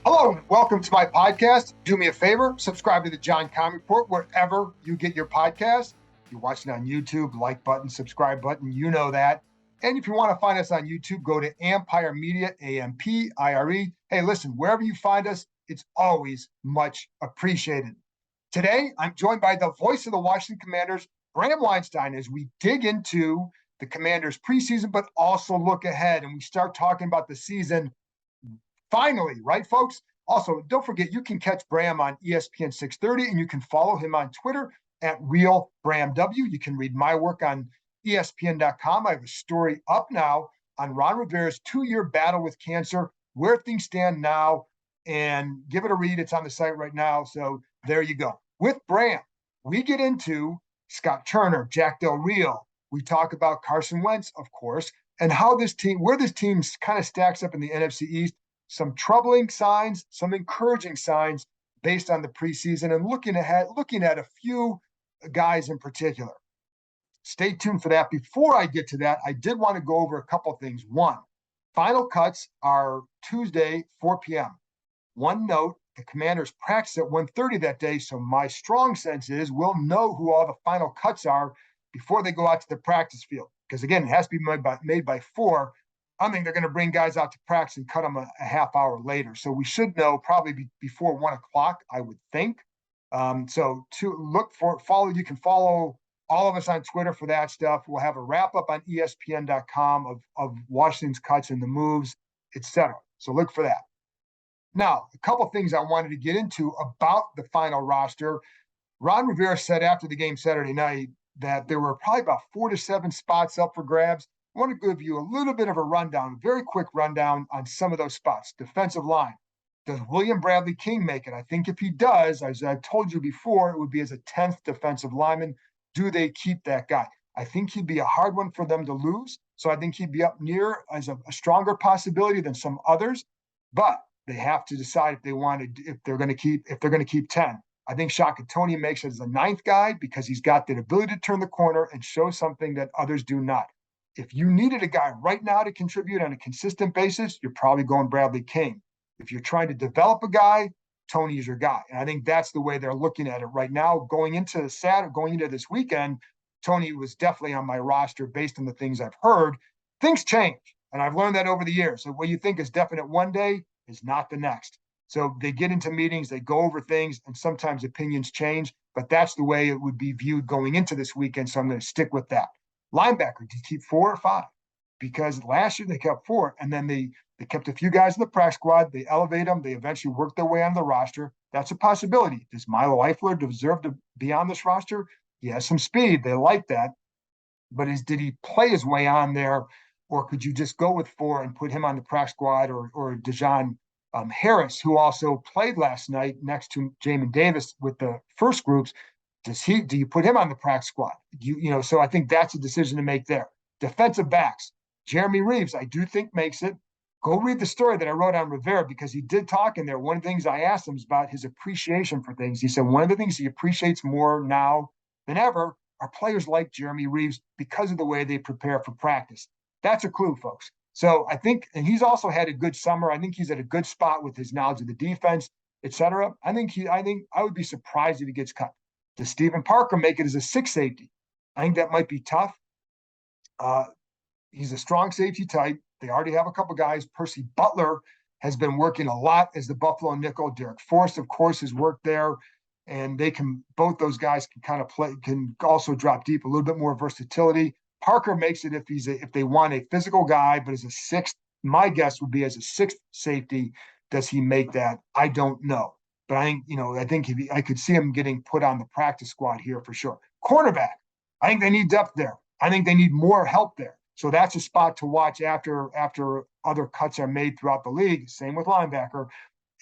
Hello, and welcome to my podcast. Do me a favor, subscribe to the John Keim Report wherever you get your podcast. If you're watching on YouTube, like button, subscribe button, you know that. And if you want to find us on YouTube, go to Empire Media, AMPIRE. Hey, listen, wherever you find us, it's always much appreciated. Today, I'm joined by the voice of the Washington Commanders, Bram Weinstein, as we dig into the Commanders preseason, but also look ahead and we start talking about the season. Finally, right, folks? Also, don't forget, you can catch Bram on ESPN 630, and you can follow him on Twitter at RealBramW. You can read my work on ESPN.com. I have a story up now on Ron Rivera's 2-year battle with cancer, where things stand now, and give it a read. It's on the site right now, so there you go. With Bram, we get into Scott Turner, Jack Del Rio. We talk about Carson Wentz, of course, and how this team, where this team kind of stacks up in the NFC East. Some troubling signs, some encouraging signs based on the preseason, and looking at a few guys in particular. Stay tuned for that. Before I get to that, I did want to go over a couple of things. One, final cuts are Tuesday, 4 p.m. One note, the Commanders practice at 1:30 that day, so my strong sense is we'll know who all the final cuts are before they go out to the practice field. Because again, it has to be made by 4. I think they're going to bring guys out to practice and cut them a half hour later. So we should know probably before 1 o'clock, I would think. So to follow, you can follow all of us on Twitter for that stuff. We'll have a wrap up on ESPN.com of Washington's cuts and the moves, etc. So look for that. Now, a couple things I wanted to get into about the final roster. Ron Rivera said after the game Saturday night that there were probably about 4 to 7 spots up for grabs. I want to give you a little bit of a rundown, a very quick rundown on some of those spots. Defensive line. Does William Bradley King make it? I think if he does, as I've told you before, it would be as a 10th defensive lineman. Do they keep that guy? I think he'd be a hard one for them to lose. So I think he'd be up near as a stronger possibility than some others. But they have to decide if they're going to keep 10. I think Shaka Toney makes it as a 9th guy because he's got the ability to turn the corner and show something that others do not. If you needed a guy right now to contribute on a consistent basis, you're probably going Bradley King. If you're trying to develop a guy, Toney is your guy. And I think that's the way they're looking at it right now. Going into this weekend, Toney was definitely on my roster based on the things I've heard. Things change, and I've learned that over the years. So what you think is definite one day is not the next. So they get into meetings, they go over things, and sometimes opinions change, but that's the way it would be viewed going into this weekend, so I'm going to stick with that. Linebacker, do you keep 4 or 5? Because last year they kept 4, and then they kept a few guys in the practice squad. They elevate them. They eventually work their way on the roster. That's a possibility. Does Milo Eifler deserve to be on this roster? He has some speed. They like that. But did he play his way on there, or could you just go with 4 and put him on the practice squad, or Dejon Harris, who also played last night next to Jamin Davis with the first groups? Do you put him on the practice squad? So I think that's a decision to make there. Defensive backs, Jeremy Reeves, I do think makes it. Go read the story that I wrote on Rivera because he did talk in there. One of the things I asked him is about his appreciation for things. He said one of the things he appreciates more now than ever are players like Jeremy Reeves because of the way they prepare for practice. That's a clue, folks. So I think, and he's also had a good summer. I think he's at a good spot with his knowledge of the defense, etc. I think I would be surprised if he gets cut. Does Stephen Parker make it as a 6th safety? I think that might be tough. He's a strong safety type. They already have a couple guys. Percy Butler has been working a lot as the Buffalo nickel. Derek Forrest, of course, has worked there. And both those guys can kind of play, can also drop deep, a little bit more versatility. Parker makes it if they want a physical guy, but as a 6th, my guess would be as a 6th safety. Does he make that? I don't know. But I think I could see him getting put on the practice squad here for sure. Cornerback, I think they need depth there. I think they need more help there. So that's a spot to watch after other cuts are made throughout the league. Same with linebacker.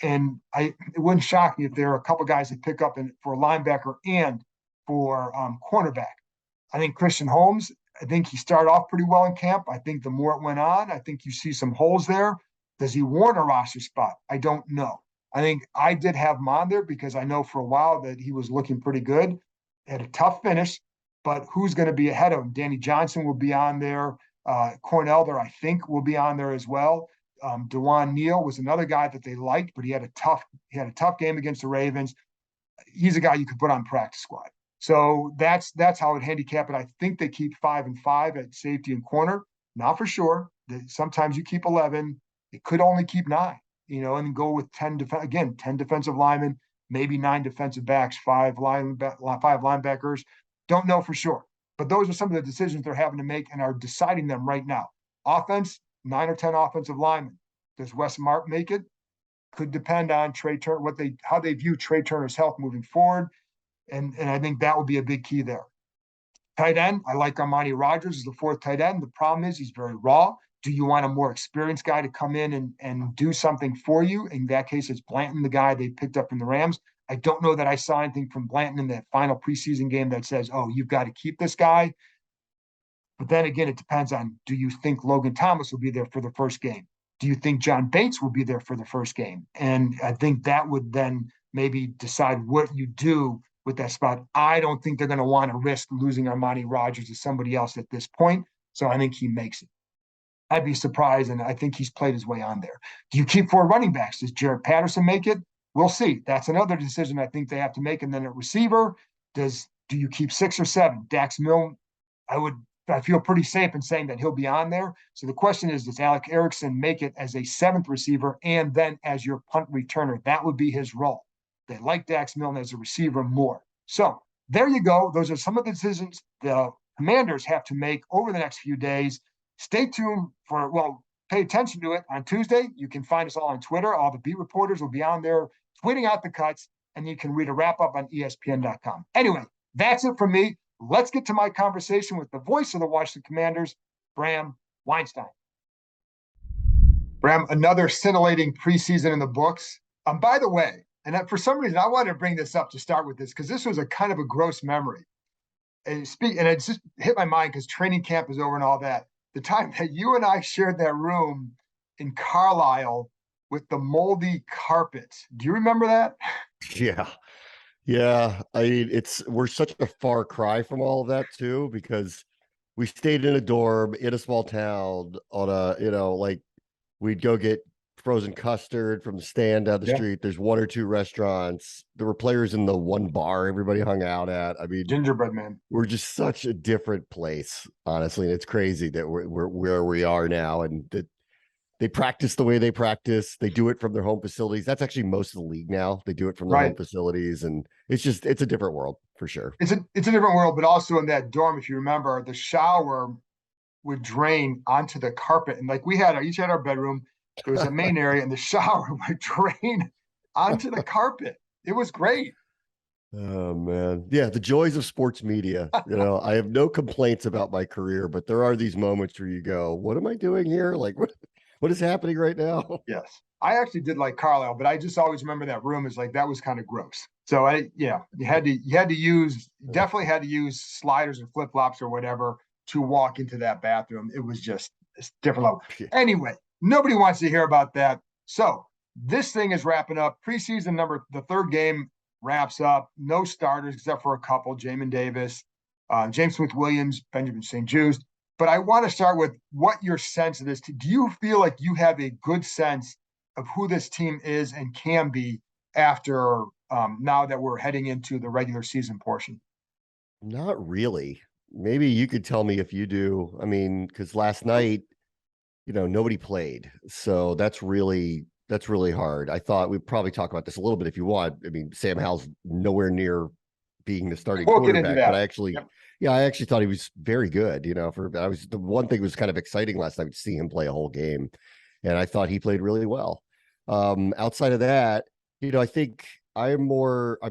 And it wouldn't shock me if there are a couple guys that pick up for linebacker and for cornerback. I think Christian Holmes, I think he started off pretty well in camp. I think the more it went on, I think you see some holes there. Does he warrant a roster spot? I don't know. I think I did have him on there because I know for a while that he was looking pretty good. Had a tough finish, but who's going to be ahead of him? Danny Johnson will be on there. Corn Elder, I think, will be on there as well. DeJuan Neal was another guy that they liked, but he had a tough game against the Ravens. He's a guy you could put on practice squad. So that's how I would handicap it. I think they keep 5 and 5 at safety and corner. Not for sure. Sometimes you keep 11. It could only keep 9, and go with 10 defensive linemen, maybe 9 defensive backs, 5 linebackers. Don't know for sure. But those are some of the decisions they're having to make and are deciding them right now. Offense, 9 or 10 offensive linemen. Does Wes Mark make it? Could depend on Trey Turner, how they view Trey Turner's health moving forward. And I think that would be a big key there. Tight end, I like Armani Rogers as the 4th tight end. The problem is he's very raw. Do you want a more experienced guy to come in and do something for you? In that case, it's Blanton, the guy they picked up from the Rams. I don't know that I saw anything from Blanton in that final preseason game that says, oh, you've got to keep this guy. But then again, it depends on, do you think Logan Thomas will be there for the first game? Do you think John Bates will be there for the first game? And I think that would then maybe decide what you do with that spot. I don't think they're going to want to risk losing Armani Rogers to somebody else at this point. So I think he makes it. I'd be surprised, and I think he's played his way on there. Do you keep 4 running backs? Does Jared Patterson make it? We'll see. That's another decision I think they have to make. And then at receiver, do you keep 6 or 7? Dax Milne, I feel pretty safe in saying that he'll be on there. So the question is, does Alec Erickson make it as a 7th receiver and then as your punt returner? That would be his role. They like Dax Milne as a receiver more. So there you go. Those are some of the decisions the Commanders have to make over the next few days. Stay tuned pay attention to it on Tuesday. You can find us all on Twitter. All the beat reporters will be on there tweeting out the cuts, and you can read a wrap-up on ESPN.com. Anyway, that's it from me. Let's get to my conversation with the voice of the Washington Commanders, Bram Weinstein. Bram, another scintillating preseason in the books. By the way, and for some reason, I wanted to bring this up to start with this because this was a kind of a gross memory. And it just hit my mind because training camp is over and all that. The time that you and I shared that room in Carlisle with the moldy carpets. Do you remember that? Yeah. Yeah. I mean, we're such a far cry from all of that too, because we stayed in a dorm in a small town on we'd go get frozen custard from the stand down the street. There's 1 or 2 restaurants. There were players in the one bar everybody hung out at. I mean, Gingerbread Man. We're just such a different place, honestly. And it's crazy that we're where we are now, and that they practice the way they practice. They do it from their home facilities. That's actually most of the league now. They do it from their home facilities, and it's a different world for sure. It's a different world, but also in that dorm, if you remember, the shower would drain onto the carpet, and like we each had our bedroom. There was a main area, and the shower would drain onto the carpet. It was great. Oh man. Yeah. The joys of sports media. I have no complaints about my career, but there are these moments where you go, what am I doing here? Like what is happening right now? Yes. I actually did like Carlisle, but I just always remember that room as like, that was kind of gross. So you definitely had to use sliders or flip flops or whatever to walk into that bathroom. It was just a different level. Yeah. Anyway, nobody wants to hear about that. So this thing is wrapping up. Preseason the 3rd game wraps up. No starters except for a couple, Jamin Davis, James Smith-Williams, Benjamin St. Juste. But I want to start with what your sense of this. Do you feel like you have a good sense of who this team is and can be after now that we're heading into the regular season portion? Not really. Maybe you could tell me if you do. I mean, because last night, nobody played. So that's really hard. I thought we'd probably talk about this a little bit if you want. I mean, Sam Howell's nowhere near being the starting quarterback, but I actually thought he was very good. The one thing that was kind of exciting last night to see him play a whole game, and I thought he played really well. Outside of that, I think I'm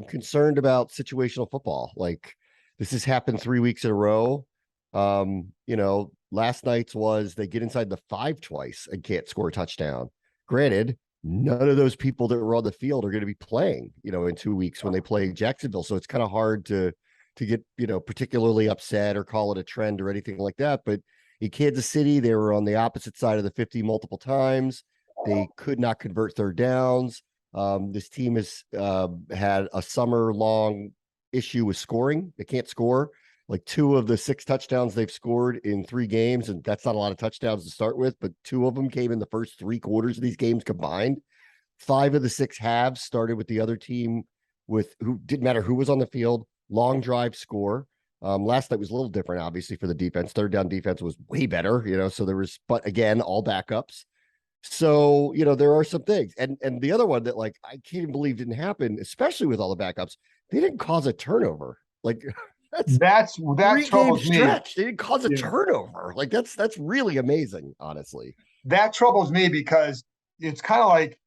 concerned about situational football. Like this has happened 3 weeks in a row. Last night's was they get inside the 5 twice and can't score a touchdown. Granted, none of those people that were on the field are going to be playing, in 2 weeks when they play Jacksonville. So it's kind of hard to get, particularly upset or call it a trend or anything like that. But in Kansas City, they were on the opposite side of the 50 multiple times. They could not convert 3rd downs. This team has had a summer-long issue with scoring. They can't score. like 2 of the 6 touchdowns they've scored in 3 games, and that's not a lot of touchdowns to start with, but 2 of them came in the first 3 quarters of these games combined. 5 of the 6 halves started with the other team with who didn't matter who was on the field, long drive score. Last night was a little different, obviously, for the defense. Third down defense was way better, so there was, but again, all backups. So, there are some things. And the other one that like I can't even believe didn't happen, especially with all the backups, they didn't cause a turnover. Like that 3-game troubles me. stretch. They didn't cause a turnover. Like that's really amazing, honestly. That troubles me because it's kind of like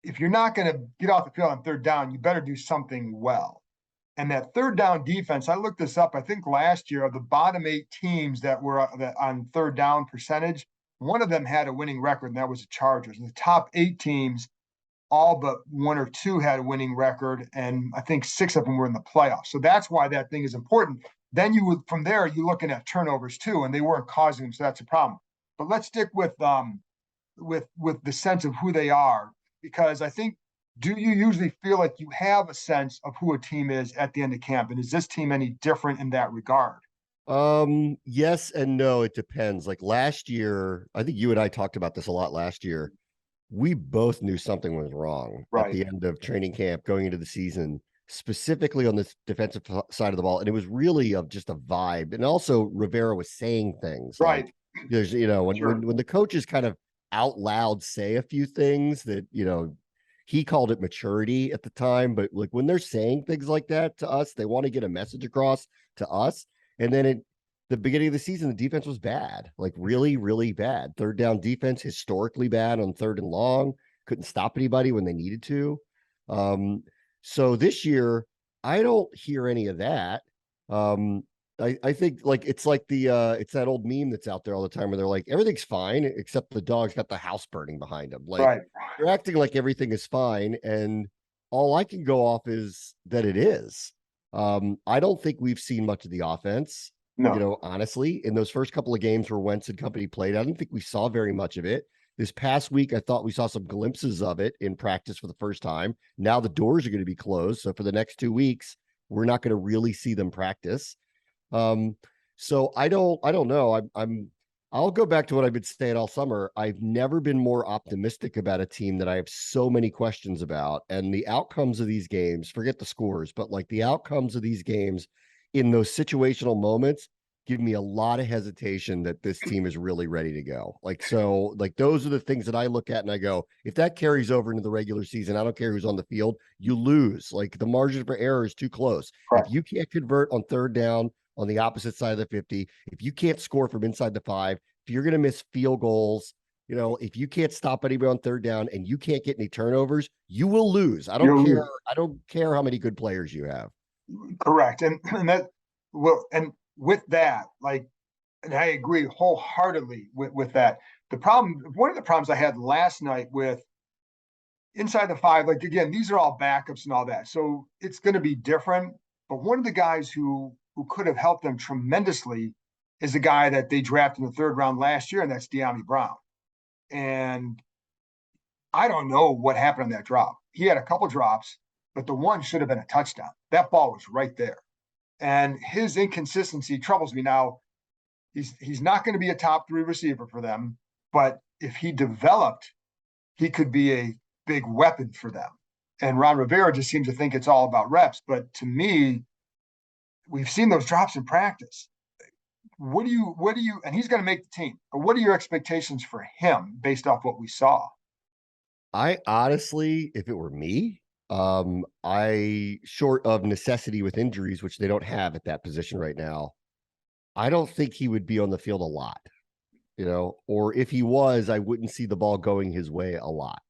if you're not going to get off the field on third down, you better do something well. And that third down defense, I looked this up. I think last year of the bottom 8 teams that were on third down percentage, one of them had a winning record, and that was the Chargers. And the top 8 teams, all but 1 or 2 had a winning record, and I think 6 of them were in the playoffs. So that's why that thing is important. Then from there, you're looking at turnovers too, and they weren't causing them, so that's a problem. But let's stick with the sense of who they are, because I think, do you usually feel like you have a sense of who a team is at the end of camp? And is this team any different in that regard? Yes and no, it depends. Like last year, I think you and I talked about this a lot last year. We both knew something was wrong at the end of training camp going into the season, specifically on this defensive side of the ball. And it was really of just a vibe. And also Rivera was saying things like there's, when the coaches kind of out loud say a few things that, he called it maturity at the time, but like when they're saying things like that to us, they want to get a message across to us. And then at the beginning of the season, the defense was bad, like really, really bad. Third down defense, historically bad on third and long, couldn't stop anybody when they needed to. So this year, I don't hear any of that. I think like it's like it's that old meme that's out there all the time where they're like, everything's fine except the dog's got the house burning behind him. Like they're acting like everything is fine, and all I can go off is that it is. I don't think we've seen much of the offense. No. Honestly, in those first couple of games where Wentz and company played, I don't think we saw very much of it. This past week, I thought we saw some glimpses of it in practice for the first time. Now the doors are going to be closed, so for the next 2 weeks, we're not going to really see them practice. So I don't know. I'll go back to what I've been saying all summer. I've never been more optimistic about a team that I have so many questions about, and the outcomes of these games, forget the scores, but like the outcomes of these games in those situational moments give me a lot of hesitation that this team is really ready to go. Like those are the things that I look at and I go, if that carries over into the regular season, I don't care who's on the field, you lose. Like the margin for error is too close. If you can't convert on third down on the opposite side of the 50, if you can't score from inside the 5, if you're going to miss field goals, if you can't stop anybody on third down and you can't get any turnovers, you will lose. I don't care. I don't care how many good players you have. Correct. And with that, and I agree wholeheartedly with that. One of the problems I had last night with inside the 5, like again, these are all backups and all that. So it's going to be different. But one of the guys who could have helped them tremendously is a guy that they drafted in the 3rd round last year, and that's Dyami Brown. And I don't know what happened on that drop. He had a couple drops, but the one should have been a touchdown. That ball was right there. And his inconsistency troubles me. Now, he's not going to be a top 3 receiver for them, but if he developed, he could be a big weapon for them. And Ron Rivera just seems to think it's all about reps. But to me, we've seen those drops in practice. What do you, and he's going to make the team, but what are your expectations for him based off what we saw? I honestly, if it were me, I short of necessity with injuries, which they don't have at that position right now, I don't think he would be on the field a lot, or if he was, I wouldn't see the ball going his way a lot.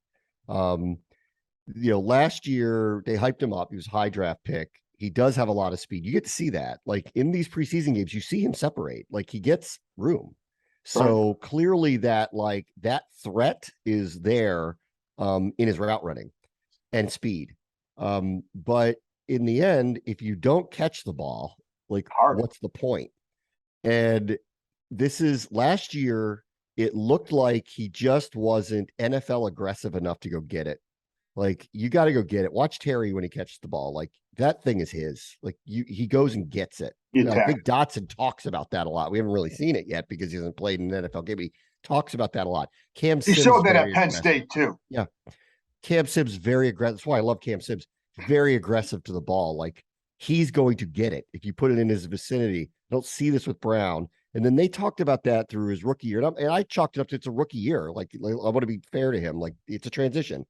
Last year they hyped him up. He was a high draft pick. He does have a lot of speed. You get to see that. Like in these preseason games, you see him separate. Like he gets room. So clearly that threat is there in his route running and speed. But in the end, if you don't catch the ball, what's the point? And this is last year, it looked like he just wasn't NFL aggressive enough to go get it. Like, you got to go get it. Watch Terry when he catches the ball. Like, that thing is his. Like, he goes and gets it. I think Dotson talks about that a lot. We haven't really seen it yet because he hasn't played in an NFL game. He talks about that a lot. Cam He Sims showed that very at Penn aggressive. State too. Yeah. Cam Sims very aggressive. That's why I love Cam Sims. Very aggressive to the ball. Like, he's going to get it if you put it in his vicinity. I don't see this with Brown. And then they talked about that through his rookie year. And I chalked it up to it's a rookie year. Like, I want to be fair to him. Like, it's a transition.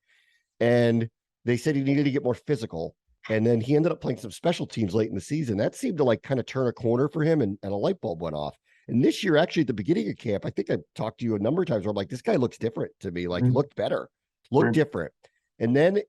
And they said he needed to get more physical. And then he ended up playing some special teams late in the season. That seemed to like kind of turn a corner for him, and a light bulb went off. And this year, actually, at the beginning of camp, I think I talked to you a number of times where I'm like, this guy looks different to me. Like, he looked better, looked different. And then,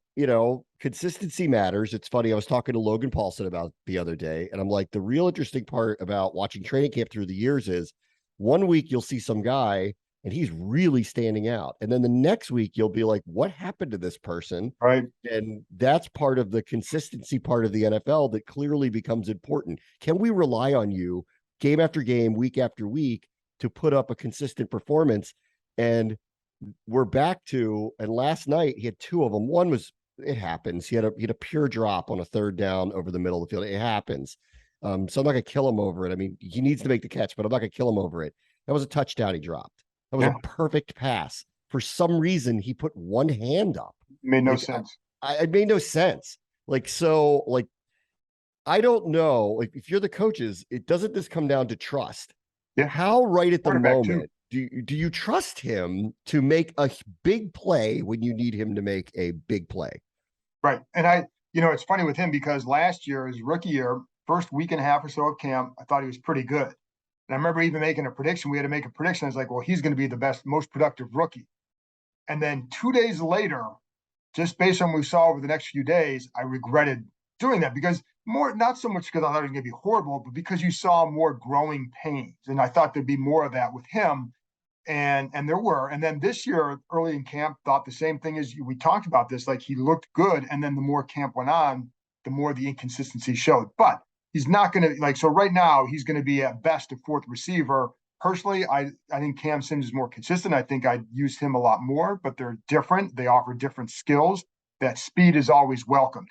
consistency matters. It's funny. I was talking to Logan Paulson about the other day, and I'm like, the real interesting part about watching training camp through the years is 1 week you'll see some guy and he's really standing out. And then the next week you'll be like, what happened to this person? Right. And that's part of the consistency part of the NFL that clearly becomes important. Can we rely on you game after game, week after week to put up a consistent performance? And we're back to, and last night he had two of them. One was, it happens. He had a pure drop on a third down over the middle of the field. It happens. So I'm not going to kill him over it. I mean, he needs to make the catch, but I'm not going to kill him over it. That was a touchdown he dropped. That was a perfect pass. For some reason, he put one hand up. Made no sense. It made no sense. I don't know. Like, if you're the coaches, doesn't this come down to trust? Yeah. How right at the moment do you trust him to make a big play when you need him to make a big play? Right. And it's funny with him because last year, his rookie year, first week and a half or so of camp, I thought he was pretty good. And I remember even making a prediction. We had to make a prediction. I was like, well, he's going to be the best, most productive rookie. And then 2 days later, just based on what we saw over the next few days, I regretted doing that because not so much because I thought it was going to be horrible, but because you saw more growing pains. And I thought there'd be more of that with him. And there were. And then this year, early in camp, thought the same thing as we talked about this. Like, he looked good. And then the more camp went on, the more the inconsistency showed. But he's not going to, so right now, he's going to be at best a fourth receiver. Personally, I think Cam Sims is more consistent. I think I'd use him a lot more, but they're different. They offer different skills. That speed is always welcomed.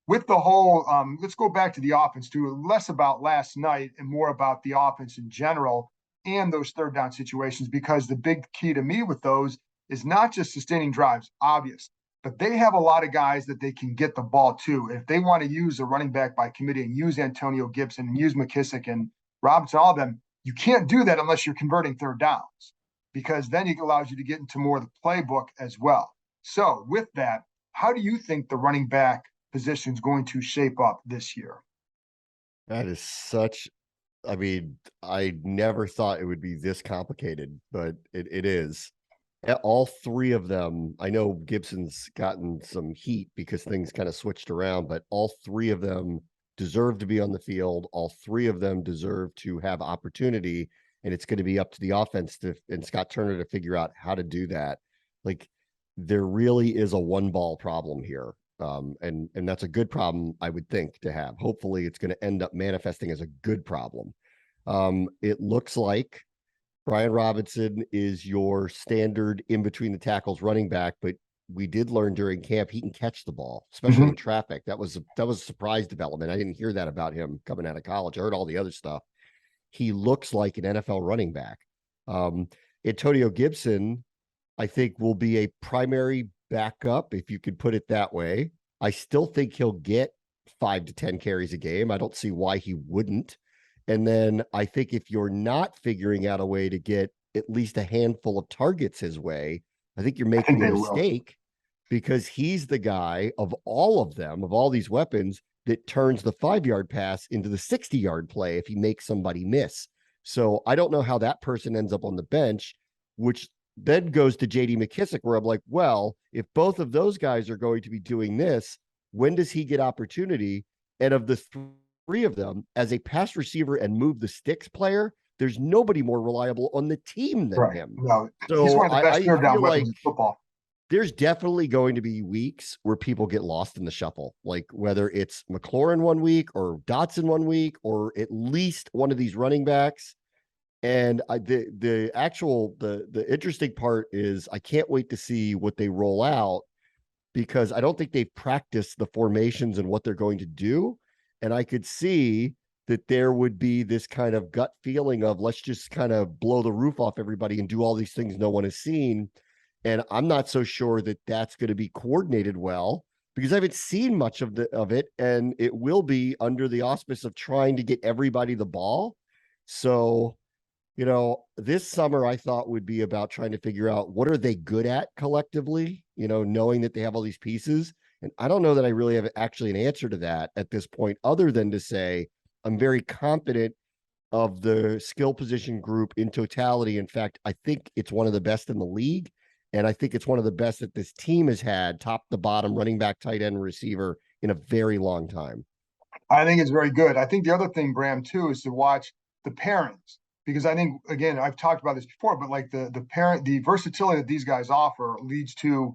With the whole, let's go back to the offense too, less about last night and more about the offense in general and those third down situations, because the big key to me with those is not just sustaining drives, obvious, but they have a lot of guys that they can get the ball to. If they want to use a running back by committee and use Antonio Gibson and use McKissick and Robinson, all of them, you can't do that unless you're converting third downs, because then it allows you to get into more of the playbook as well. So with that, how do you think the running back position is going to shape up this year? That is such, I never thought it would be this complicated, but it is. All three of them, I know Gibson's gotten some heat because things kind of switched around, but all three of them deserve to be on the field. All three of them deserve to have opportunity, and it's going to be up to the offense and Scott Turner to figure out how to do that. Like, there really is a one ball problem here. And that's a good problem, I would think, to have. Hopefully it's going to end up manifesting as a good problem. It looks like Brian Robinson is your standard in between the tackles running back, but we did learn during camp he can catch the ball, especially in traffic. That was a surprise development. I didn't hear that about him coming out of college. I heard all the other stuff. He looks like an NFL running back. Antonio Gibson, I think, will be a primary backup, if you could put it that way. I still think he'll get 5 to 10 carries a game. I don't see why he wouldn't. And then I think if you're not figuring out a way to get at least a handful of targets his way, I think you're making a mistake, because he's the guy of all of them, of all these weapons, that turns the 5-yard pass into the 60-yard play if he makes somebody miss. So I don't know how that person ends up on the bench, which then goes to JD McKissick, where I'm like, well, if both of those guys are going to be doing this, when does he get opportunity? And of the three of them, as a pass receiver and move the sticks player, there's nobody more reliable on the team than him. No, so he's one of the best third down weapons in football. There's definitely going to be weeks where people get lost in the shuffle, like whether it's McLaurin 1 week or Dotson 1 week, or at least one of these running backs. And the interesting part is I can't wait to see what they roll out, because I don't think they've practiced the formations and what they're going to do. And I could see that there would be this kind of gut feeling of let's just kind of blow the roof off everybody and do all these things no one has seen. And I'm not so sure that that's going to be coordinated well because I haven't seen much of it, and it will be under the auspice of trying to get everybody the ball. So, this summer I thought would be about trying to figure out what are they good at collectively, knowing that they have all these pieces. And I don't know that I really have actually an answer to that at this point, other than to say I'm very confident of the skill position group in totality. In fact, I think it's one of the best in the league. And I think it's one of the best that this team has had, top to bottom, running back, tight end, receiver, in a very long time. I think it's very good. I think the other thing, Bram, too, is to watch the pairings, because I think, again, I've talked about this before, but like the versatility that these guys offer leads to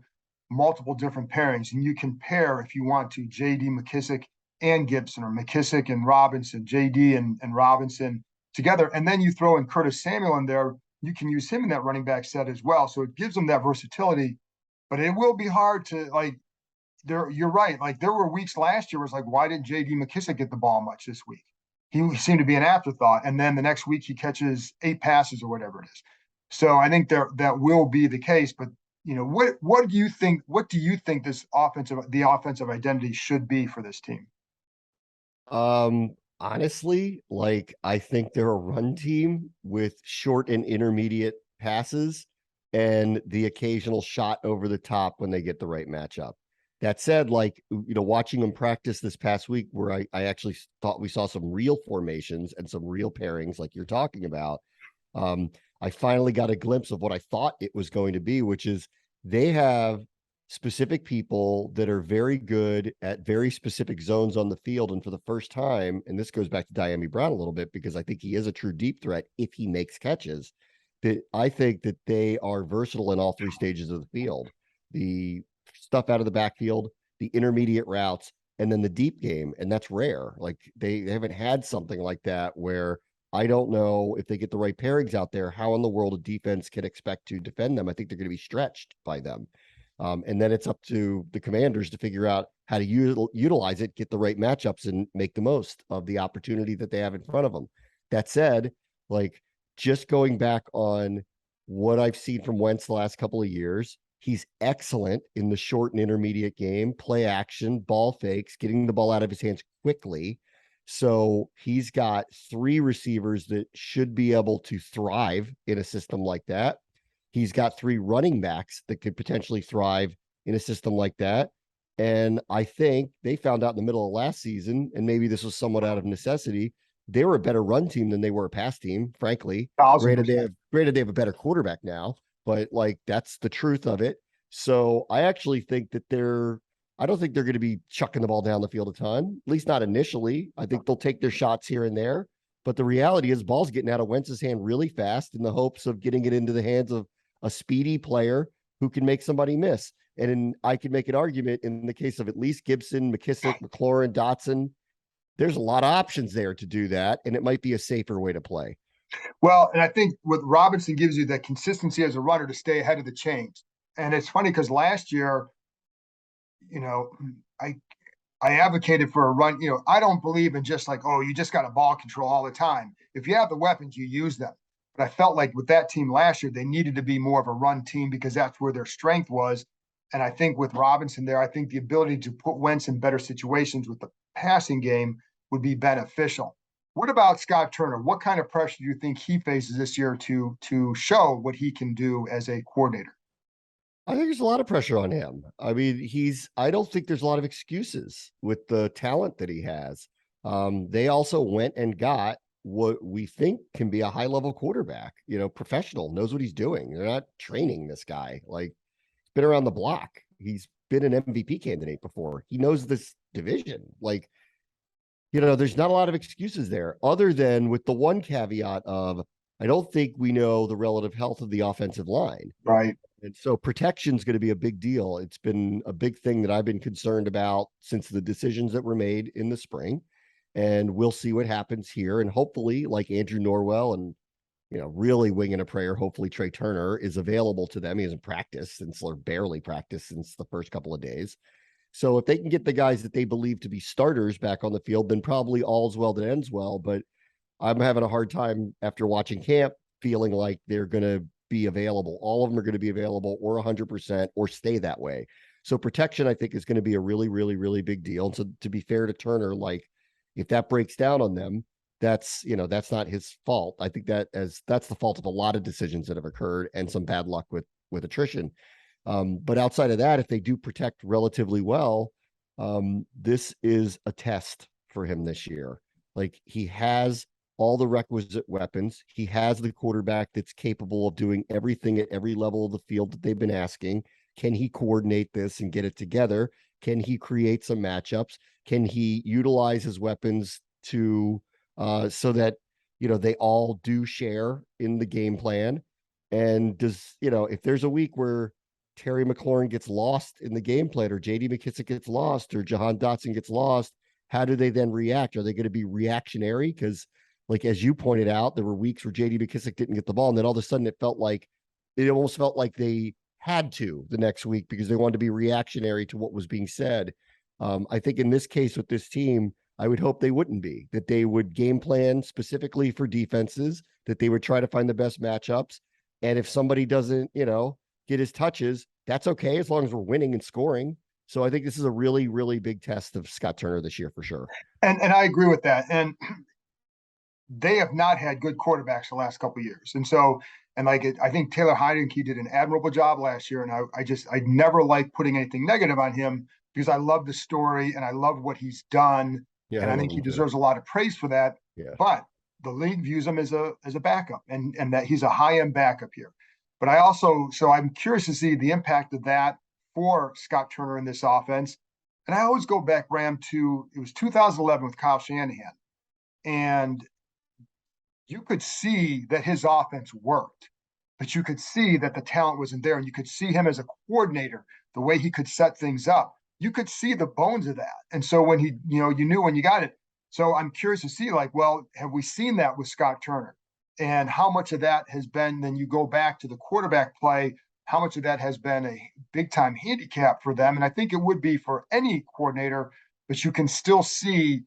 multiple different pairings, and you can pair if you want to J.D. McKissick and Gibson, or McKissick and Robinson, J.D. and Robinson together, and then you throw in Curtis Samuel in there. You can use him in that running back set as well, so it gives them that versatility. But it will be hard to you're right. Like there were weeks last year where it's like, why didn't JD McKissick get the ball much this week? He seemed to be an afterthought. And then the next week he catches 8 passes or whatever it is. So I think that will be the case. But what do you think? What do you think the offensive identity should be for this team? Honestly, I think they're a run team with short and intermediate passes and the occasional shot over the top when they get the right matchup. That said, watching them practice this past week where I actually thought we saw some real formations and some real pairings like you're talking about. I finally got a glimpse of what I thought it was going to be, which is they have specific people that are very good at very specific zones on the field. And for the first time, and this goes back to Diami Brown a little bit, because I think he is a true deep threat if he makes catches, that I think that they are versatile in all 3 stages of the field. The stuff out of the backfield, the intermediate routes, and then the deep game. And that's rare. Like they haven't had something like that where I don't know if they get the right pairings out there, how in the world a defense can expect to defend them. I think they're going to be stretched by them. And then it's up to the Commanders to figure out how to utilize it, get the right matchups, and make the most of the opportunity that they have in front of them. That said, just going back on what I've seen from Wentz the last couple of years, he's excellent in the short and intermediate game, play action, ball fakes, getting the ball out of his hands quickly. So he's got 3 receivers that should be able to thrive in a system like that. He's got 3 running backs that could potentially thrive in a system like that. And I think they found out in the middle of last season, and maybe this was somewhat out of necessity, they were a better run team than they were a pass team, frankly. 1,000%. Granted, they have a better quarterback now, but that's the truth of it. So I actually think that I don't think they're going to be chucking the ball down the field a ton, at least not initially. I think they'll take their shots here and there. But the reality is ball's getting out of Wentz's hand really fast in the hopes of getting it into the hands of a speedy player who can make somebody miss. And I can make an argument in the case of at least Gibson, McKissick, McLaurin, Dotson. There's a lot of options there to do that, and it might be a safer way to play. Well, and I think what Robinson gives you that consistency as a runner to stay ahead of the chains. And it's funny because last year, I advocated for a run. I don't believe in just you just got to ball control all the time. If you have the weapons, you use them. But I felt like with that team last year, they needed to be more of a run team because that's where their strength was. And I think with Robinson there, I think the ability to put Wentz in better situations with the passing game would be beneficial. What about Scott Turner? What kind of pressure do you think he faces this year to show what he can do as a coordinator? I think there's a lot of pressure on him. I mean, I don't think there's a lot of excuses with the talent that he has. They also went and got what we think can be a high level quarterback, professional, knows what he's doing. They're not training this guy. He's been around the block. He's been an MVP candidate before. He knows this division. There's not a lot of excuses there other than with the one caveat of, I don't think we know the relative health of the offensive line. Right. And so protection is going to be a big deal. It's been a big thing that I've been concerned about since the decisions that were made in the spring. And we'll see what happens here. And hopefully, like Andrew Norwell and really winging a prayer. Hopefully Trey Turner is available to them. He hasn't practiced since, or barely practiced since the first couple of days. So if they can get the guys that they believe to be starters back on the field, then probably all's well that ends well. But I'm having a hard time after watching camp feeling like they're going to be available. All of them are going to be available or 100% or stay that way. So protection, I think, is going to be a really, really, really big deal. And so to be fair to Turner, like if that breaks down on them, that's not his fault. I think that's the fault of a lot of decisions that have occurred and some bad luck with attrition. But outside of that, if they do protect relatively well, this is a test for him this year. Like he has all the requisite weapons. He has the quarterback that's capable of doing everything at every level of the field that they've been asking. Can he coordinate this and get it together? Can he create some matchups? Can he utilize his weapons to so that they all do share in the game plan? And does if there's a week where Terry McLaurin gets lost in the game plan, or JD McKissic gets lost, or Jahan Dotson gets lost, how do they then react? Are they going to be reactionary? Because, like, as you pointed out, there were weeks where JD McKissic didn't get the ball, and then all of a sudden it almost felt like they had to the next week because they wanted to be reactionary to what was being said. I think in this case with this team, I would hope they wouldn't be, that they would game plan specifically for defenses, that they would try to find the best matchups. And if somebody doesn't, get his touches, that's okay as long as we're winning and scoring. So I think this is a really, really big test of Scott Turner this year for sure. And I agree with that. And they have not had good quarterbacks the last couple of years. And so, I think Taylor Heinicke did an admirable job last year. And I never like putting anything negative on him because I love the story and I love what he's done. Yeah, and I think he deserves a lot of praise for that. Yeah. But the league views him as a backup and that he's a high-end backup here. But I'm curious to see the impact of that for Scott Turner in this offense. And I always go back, Bram, it was 2011 with Kyle Shanahan. And you could see that his offense worked, but you could see that the talent wasn't there. And you could see him as a coordinator, the way he could set things up. You could see the bones of that. And so when you knew when you got it. So I'm curious to see, have we seen that with Scott Turner? And how much of that has been, then you go back to the quarterback play, how much of that has been a big time handicap for them? And I think it would be for any coordinator, but you can still see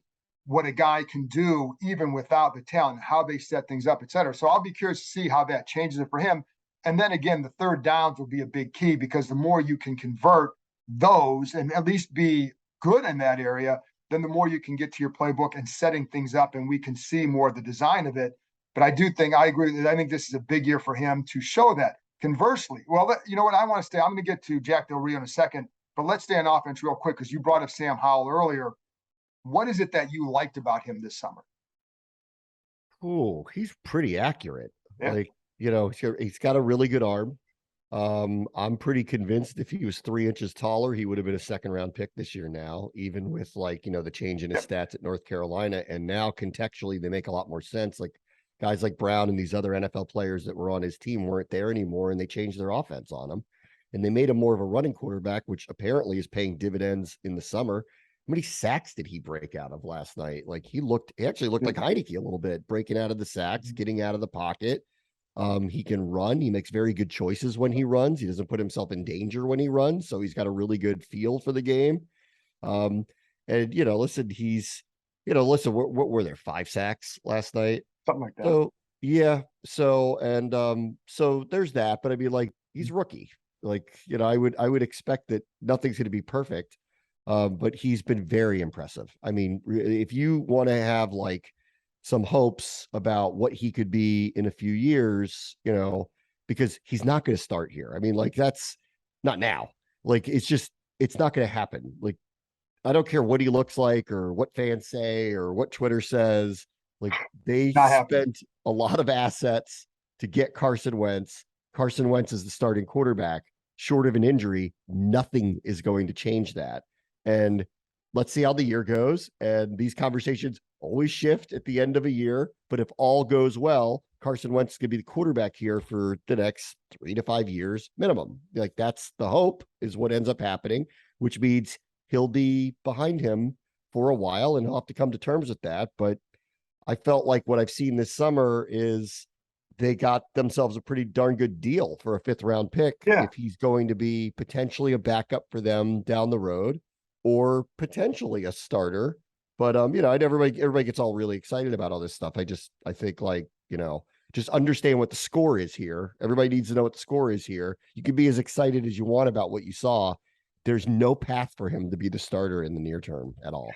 what a guy can do even without the talent, how they set things up, et cetera. So I'll be curious to see how that changes it for him. And then again, the third downs will be a big key because the more you can convert those and at least be good in that area, then the more you can get to your playbook and setting things up, and we can see more of the design of it. But I agree. I think this is a big year for him to show that. Conversely, well, you know what? I'm going to get to Jack Del Rio in a second, but let's stay on offense real quick because you brought up Sam Howell earlier. What is it that you liked about him this summer? Oh, he's pretty accurate. Yeah. He's got a really good arm. I'm pretty convinced if he was 3 inches taller, he would have been a second-round pick this year now, even with the change in his stats at North Carolina. And now contextually, they make a lot more sense. Like guys like Brown and these other NFL players that were on his team weren't there anymore, and they changed their offense on him. And they made him more of a running quarterback, which apparently is paying dividends in the summer. How many sacks did he break out of last night? Like he actually looked like Heinicke a little bit, breaking out of the sacks, getting out of the pocket. He can run. He makes very good choices when he runs. He doesn't put himself in danger when he runs. So he's got a really good feel for the game. And listen, what were there? 5 sacks last night? Something like that. So yeah. So there's that. But I mean, he's rookie. I would expect that nothing's going to be perfect. But he's been very impressive. I mean, if you want to have some hopes about what he could be in a few years, because he's not going to start here. I mean, that's not now. It's not going to happen. I don't care what he looks like or what fans say or what Twitter says. They spent a lot of assets to get Carson Wentz. Carson Wentz is the starting quarterback. Short of an injury, nothing is going to change that. And let's see how the year goes. And these conversations always shift at the end of a year. But if all goes well, Carson Wentz is going to be the quarterback here for the next 3 to 5 years minimum. That's the hope, is what ends up happening, which means he'll be behind him for a while and he'll have to come to terms with that. But I felt like what I've seen this summer is they got themselves a pretty darn good deal for a 5th-round pick Yeah. if he's going to be potentially a backup for them down the road or potentially a starter. But everybody gets all really excited about all this stuff. I think like, just understand what the score is here. Everybody needs to know what the score is here. You can be as excited as you want about what you saw. There's no path for him to be the starter in the near term at all.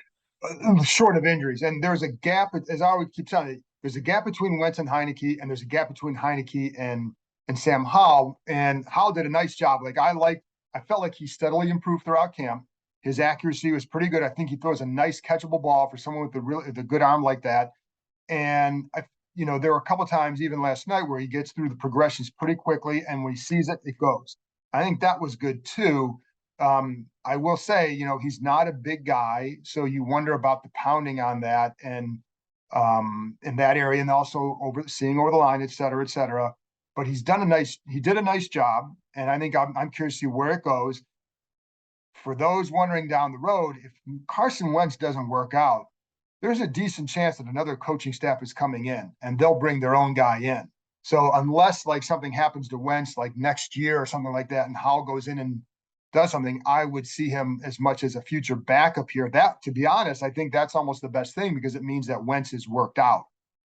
Short of injuries. And there's a gap, as I always keep saying, there's a gap between Wentz and Heineke, and there's a gap between Heineke and Sam Howell. And Howell did a nice job. I felt like he steadily improved throughout camp. His accuracy was pretty good. I think he throws a nice catchable ball for someone with the good arm like that. And there were a couple of times, even last night, where he gets through the progressions pretty quickly, and when he sees it, it goes. I think that was good too. I will say, he's not a big guy, so you wonder about the pounding on that and in that area, and also seeing over the line, et cetera, et cetera. But he did a nice job, and I think I'm curious to see where it goes. For those wondering down the road, if Carson Wentz doesn't work out, there's a decent chance that another coaching staff is coming in, and they'll bring their own guy in. So unless like something happens to Wentz like next year or something like that, and Howell goes in and does something, I would see him as much as a future backup here. That, to be honest, I think that's almost the best thing because it means that Wentz is worked out.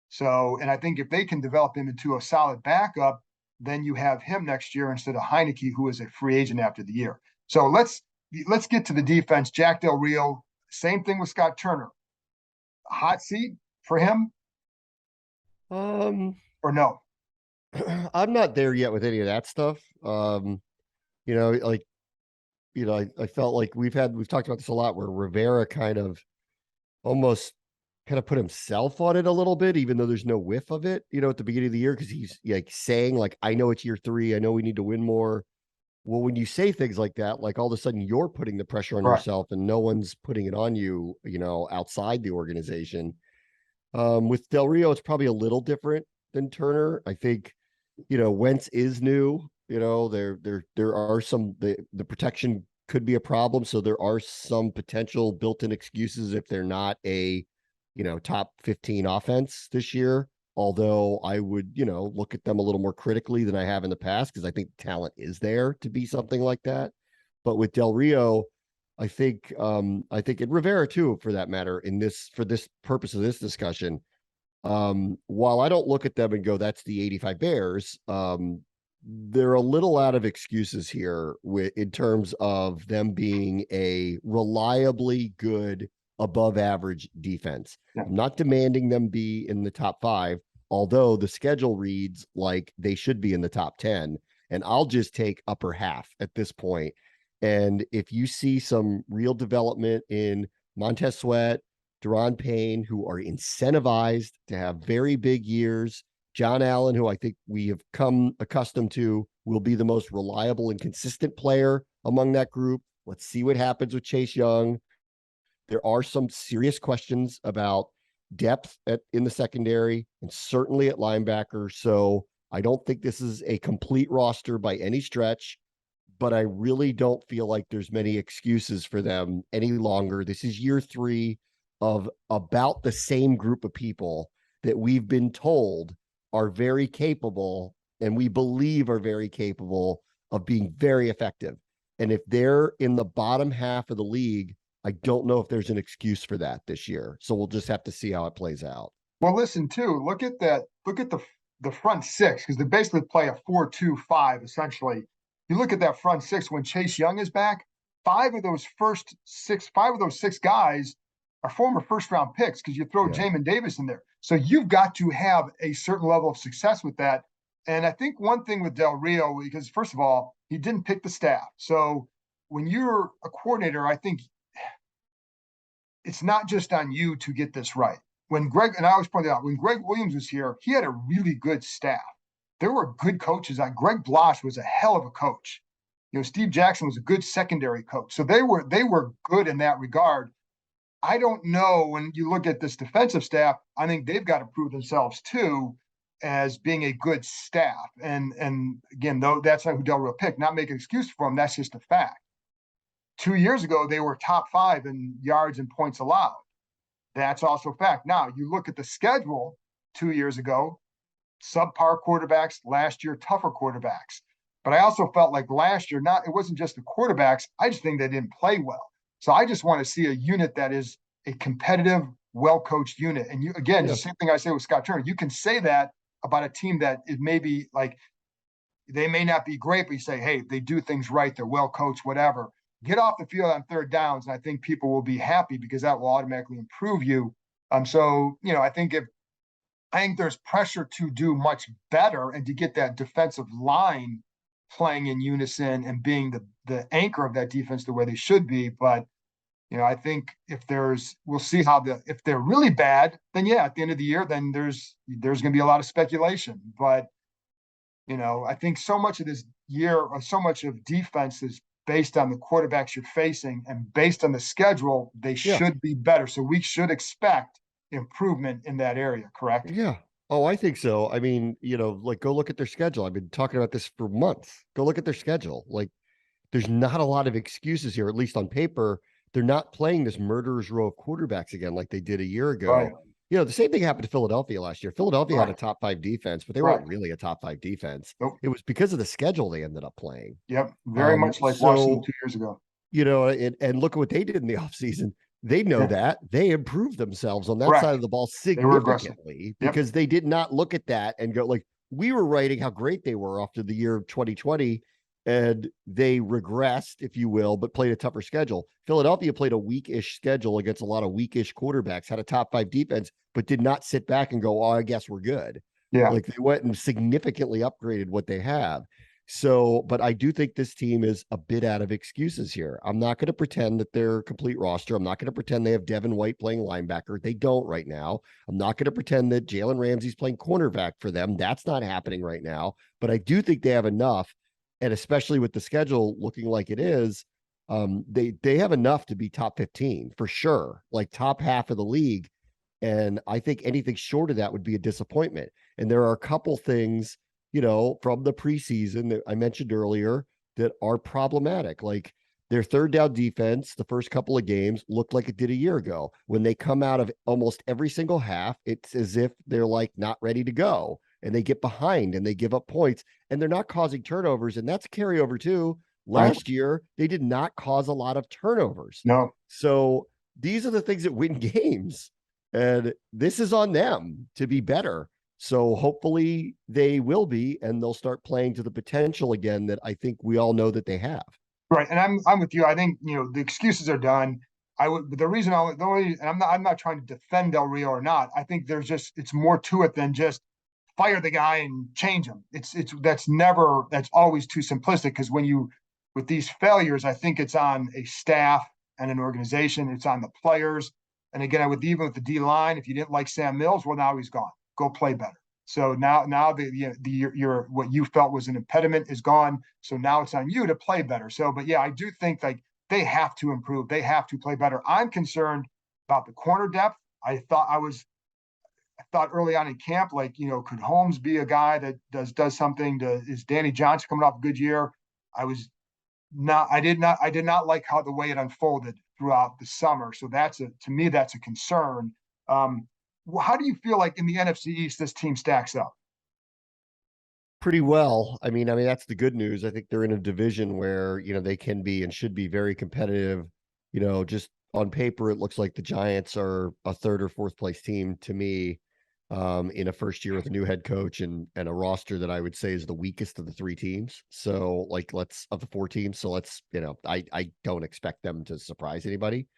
So, and I think if they can develop him into a solid backup, then you have him next year instead of Heineke, who is a free agent after the year. So let's get to the defense. Jack Del Rio, same thing with Scott Turner. Hot seat for him Um, or no? I'm not there yet with any of that stuff. Like, I felt like we've talked about this a lot where Rivera almost kind of put himself on it a little bit, even though there's no whiff of it, at the beginning of the year, because he's like saying, like, I know it's year 3, I know we need to win more. Well, when you say things like that, like all of a sudden you're putting the pressure on Right. yourself and no one's putting it on you, outside the organization. With Del Rio, it's probably a little different than Turner. I think, Wentz is new. There are some the protection could be a problem, so there are some potential built-in excuses if they're not a top 15 offense this year. Although I would look at them a little more critically than I have in the past because I think talent is there to be something like that. But with Del Rio, I think in Rivera too, for that matter, for this purpose of this discussion, while I don't look at them and go, that's the 85 Bears, they're a little out of excuses here in terms of them being a reliably good above average defense. Yeah. I'm not demanding them be in the top 5, although the schedule reads like they should be in the top 10. And I'll just take upper half at this point. And if you see some real development in Montez Sweat, Deron Payne, who are incentivized to have very big years, John Allen, who I think we have come accustomed to, will be the most reliable and consistent player among that group. Let's see what happens with Chase Young. There are some serious questions about depth in the secondary and certainly at linebacker. So I don't think this is a complete roster by any stretch, but I really don't feel like there's many excuses for them any longer. This is year 3 of about the same group of people that we've been told are very capable and we believe are very capable of being very effective. And if they're in the bottom half of the league, I don't know if there's an excuse for that this year. So we'll just have to see how it plays out. Well, listen too, look at the front 6, because they basically play a 4-2-5 essentially. You look at that front 6 when Chase Young is back, 5 of those 6 guys are former first round picks because you throw Jamin Davis in there. So you've got to have a certain level of success with that. And I think one thing with Del Rio, because first of all, he didn't pick the staff. So when you're a coordinator, I think it's not just on you to get this right. When Greg, and I always point out, when Greg Williams was here, he had a really good staff. There were good coaches. Greg Blosh was a hell of a coach. Steve Jackson was a good secondary coach. So they were good in that regard. I don't know, when you look at this defensive staff, I think they've got to prove themselves too as being a good staff. And again, though, that's not who Del Rio picked. Not make an excuse for them. That's just a fact. 2 years ago, they were top 5 in yards and points allowed. That's also a fact. Now, you look at the schedule 2 years ago, subpar quarterbacks, last year tougher quarterbacks. But I also felt like last year, it wasn't just the quarterbacks. I just think they didn't play well. So I just want to see a unit that is a competitive, well-coached unit. And you, again, Yeah. the same thing I say with Scott Turner. You can say that about a team that is maybe like they may not be great, but you say, hey, they do things right. They're well coached, whatever. Get off the field on third downs, and I think people will be happy because that will automatically improve you. So I think there's pressure to do much better and to get that defensive line playing in unison and being the anchor of that defense the way they should be. But I think we'll see if they're really bad, then at the end of the year, then there's going to be a lot of speculation. But I think so much of this year, or so much of defense is based on the quarterbacks you're facing, and based on the schedule, they should be better. So we should expect improvement in that area, correct? Yeah. Oh, I think so. I mean, like go look at their schedule. I've been talking about this for months. Go look at their schedule. Like there's not a lot of excuses here, at least on paper. They're not playing this murderer's row of quarterbacks again like they did a year ago. Right. The same thing happened to Philadelphia last year. Philadelphia had a top 5 defense, but they weren't really a top 5 defense. Nope. It was because of the schedule they ended up playing. Yep. Very much like Washington 2 years ago. And look at what they did in the offseason. They know that they improved themselves on that side of the ball significantly because they did not look at that and go like, we were writing how great they were after the year of 2020, and they regressed, if you will, but played a tougher schedule. Philadelphia played a weak-ish schedule against a lot of weak-ish quarterbacks, had a top 5 defense, but did not sit back and go, oh, I guess we're good. Yeah. Like they went and significantly upgraded what they have. So, but I do think this team is a bit out of excuses here. I'm not going to pretend that they're a complete roster. I'm not going to pretend they have Devin White playing linebacker. They don't right now. I'm not going to pretend that Jalen Ramsey's playing cornerback for them. That's not happening right now. But I do think they have enough, and especially with the schedule looking like it is, they have enough to be top 15 for sure, like top half of the league. And I think anything short of that would be a disappointment. And there are a couple things from the preseason that I mentioned earlier that are problematic. Like their third down defense, the first couple of games looked like it did a year ago. When they come out of almost every single half, it's as if they're like not ready to go and they get behind and they give up points and they're not causing turnovers. And that's a carryover too. Last year, they did not cause a lot of turnovers. No. So these are the things that win games. And this is on them to be better. So hopefully they will be, and they'll start playing to the potential again that I think we all know that they have. Right, and I'm with you. I think the excuses are done. I'm not trying to defend Del Rio or not. I think it's more to it than just fire the guy and change him. That's always too simplistic, because with these failures, I think it's on a staff and an organization. It's on the players. And again, even with the D line, if you didn't like Sam Mills, well, now he's gone. Go play better. So now what you felt was an impediment is gone. So now it's on you to play better. So, but yeah, I do think like they have to improve. They have to play better. I'm concerned about the corner depth. I thought early on in camp, like, could Holmes be a guy that does something is Danny Johnson coming off a good year? I did not like the way it unfolded throughout the summer. So to me, that's a concern. How do you feel like in the NFC East this team stacks up? Pretty well. I mean, that's the good news. I think they're in a division where, they can be and should be very competitive. Just on paper, it looks like the Giants are a third or fourth place team to me, in a first year with a new head coach and a roster that I would say is the weakest of the 3 teams. So of the 4 teams. So I don't expect them to surprise anybody.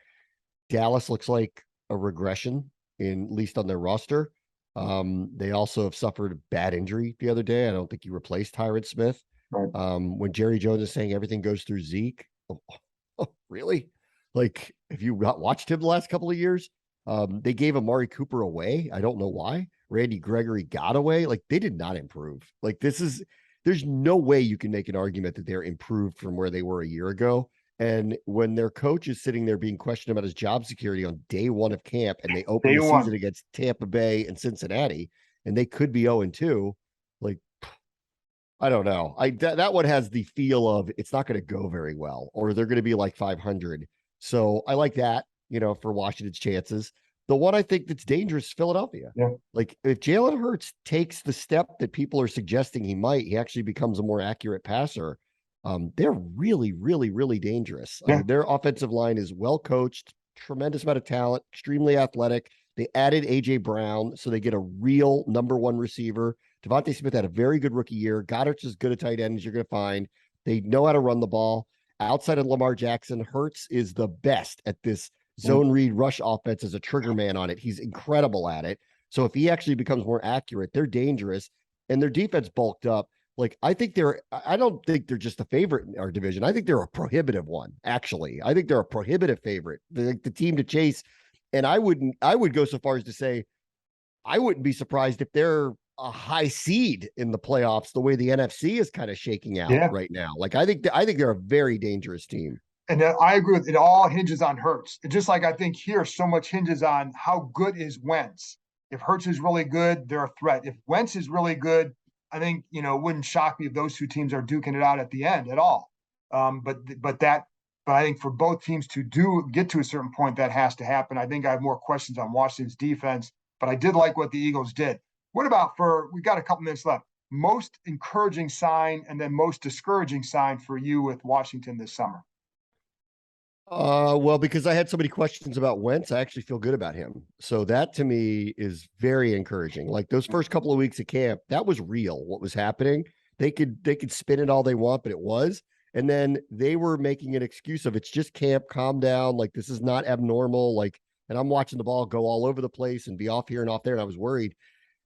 Dallas looks like a regression, at least on their roster. They also have suffered a bad injury the other day. I don't think you replaced Tyron Smith. Right. When Jerry Jones is saying everything goes through Zeke, really? Like, if you watched him the last couple of years, they gave Amari Cooper away. I don't know why. Randy Gregory got away. Like, they did not improve. Like, there's no way you can make an argument that they're improved from where they were a year ago. And when their coach is sitting there being questioned about his job security on day 1 of camp, and they open the season against Tampa Bay and Cincinnati, and they could be 0-2, like, I don't know. That one has the feel of it's not going to go very well, or they're going to be like 500. So I like that, for Washington's chances. The one I think that's dangerous is Philadelphia. Yeah. Like if Jalen Hurts takes the step that people are suggesting he might, he actually becomes a more accurate passer. They're really, really, really dangerous. Yeah. Their offensive line is well coached, tremendous amount of talent, extremely athletic. They added AJ Brown, so they get a real number one receiver. Devontae Smith had a very good rookie year. Goddard's as good a tight end as you're going to find. They know how to run the ball. Outside of Lamar Jackson, Hurts is the best at this zone read rush offense as a trigger man on it. He's incredible at it. So if he actually becomes more accurate, they're dangerous. And their defense bulked up. Like I don't think they're just a favorite in our division. I think they're a prohibitive one, actually. I think they're a prohibitive favorite. They're like the team to chase. And I would go so far as to say, I wouldn't be surprised if they're a high seed in the playoffs, the way the NFC is kind of shaking out right now. Like I think they're a very dangerous team. And I agree with it. All hinges on Hurts. It's just like I think here, so much hinges on how good is Wentz. If Hurts is really good, they're a threat. If Wentz is really good, I think, it wouldn't shock me if those two teams are duking it out at the end at all. But I think for both teams to get to a certain point, that has to happen. I think I have more questions on Washington's defense, but I did like what the Eagles did. What about we got a couple minutes left, most encouraging sign and then most discouraging sign for you with Washington this summer? Well, because I had so many questions about Wentz, I actually feel good about him. So that to me is very encouraging. Like those first couple of weeks of camp, that was real. What was happening? They could spin it all they want, but it was. And then they were making an excuse of it's just camp, calm down. Like this is not abnormal. Like, and I'm watching the ball go all over the place and be off here and off there. And I was worried.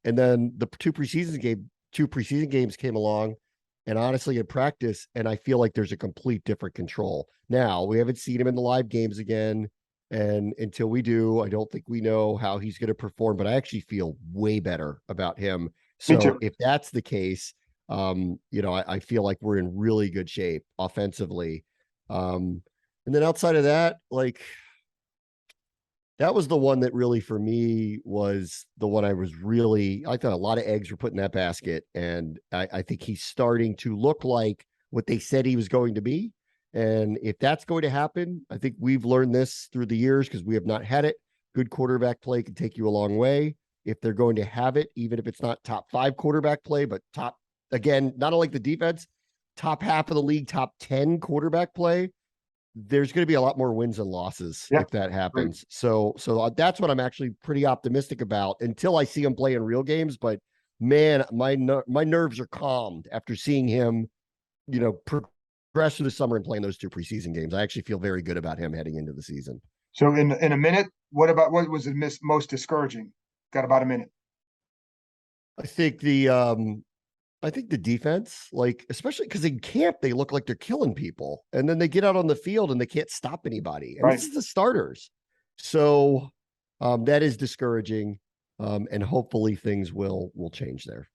And then the two preseason games came along. And honestly, in practice, and I feel like there's a complete different control. Now, we haven't seen him in the live games again. And until we do, I don't think we know how he's going to perform, but I actually feel way better about him. So if that's the case, I feel like we're in really good shape offensively. And then outside of that, like, that was the one that really, for me, was the one I thought a lot of eggs were put in that basket. And I think he's starting to look like what they said he was going to be. And if that's going to happen, I think we've learned this through the years because we have not had it. Good quarterback play can take you a long way. If they're going to have it, even if it's not top 5 quarterback play, but again, not only the defense, top half of the league, top 10 quarterback play, there's going to be a lot more wins and losses if that happens. Right. So that's what I'm actually pretty optimistic about until I see him play in real games. But man, my nerves are calmed after seeing him, progress through the summer and playing those 2 preseason games. I actually feel very good about him heading into the season. So in a minute, what was the most discouraging? Got about a minute. I think the defense, like, especially because in camp, they look like they're killing people. And then they get out on the field and they can't stop anybody. And this is the starters. So that is discouraging. And hopefully things will change there.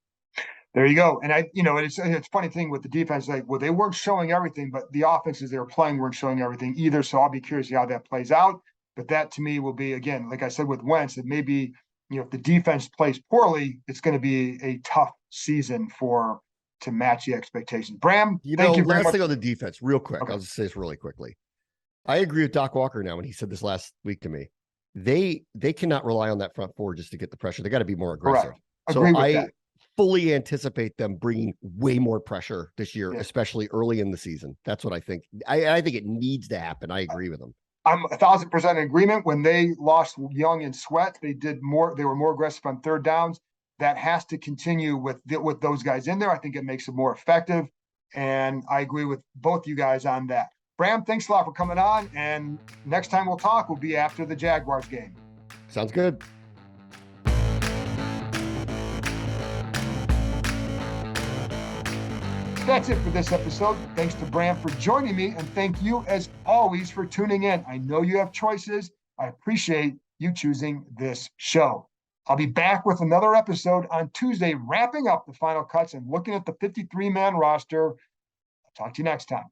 There you go. And it's a funny thing with the defense, like, well, they weren't showing everything, but the offenses they were playing weren't showing everything either. So I'll be curious to see how that plays out. But that to me will be, again, like I said with Wentz, it may be, if the defense plays poorly, it's going to be a tough season to match the expectations. Bram, thank you very much. Last thing on the defense, real quick. Okay. I'll just say this really quickly. I agree with Doc Walker now when he said this last week to me. They cannot rely on that front four just to get the pressure. They got to be more aggressive. So I fully anticipate them bringing way more pressure this year, especially early in the season. That's what I think. I think it needs to happen. I agree with them. I'm 1,000% in agreement. When they lost Young and Sweat, they were more aggressive on third downs. That has to continue with those guys in there. I think it makes it more effective. And I agree with both you guys on that. Bram, thanks a lot for coming on. And next time we'll talk will be after the Jaguars game. Sounds good. That's it for this episode. Thanks to Bram for joining me, and thank you as always for tuning in. I know you have choices. I appreciate you choosing this show. I'll be back with another episode on Tuesday, wrapping up the final cuts and looking at the 53-man roster. I'll talk to you next time.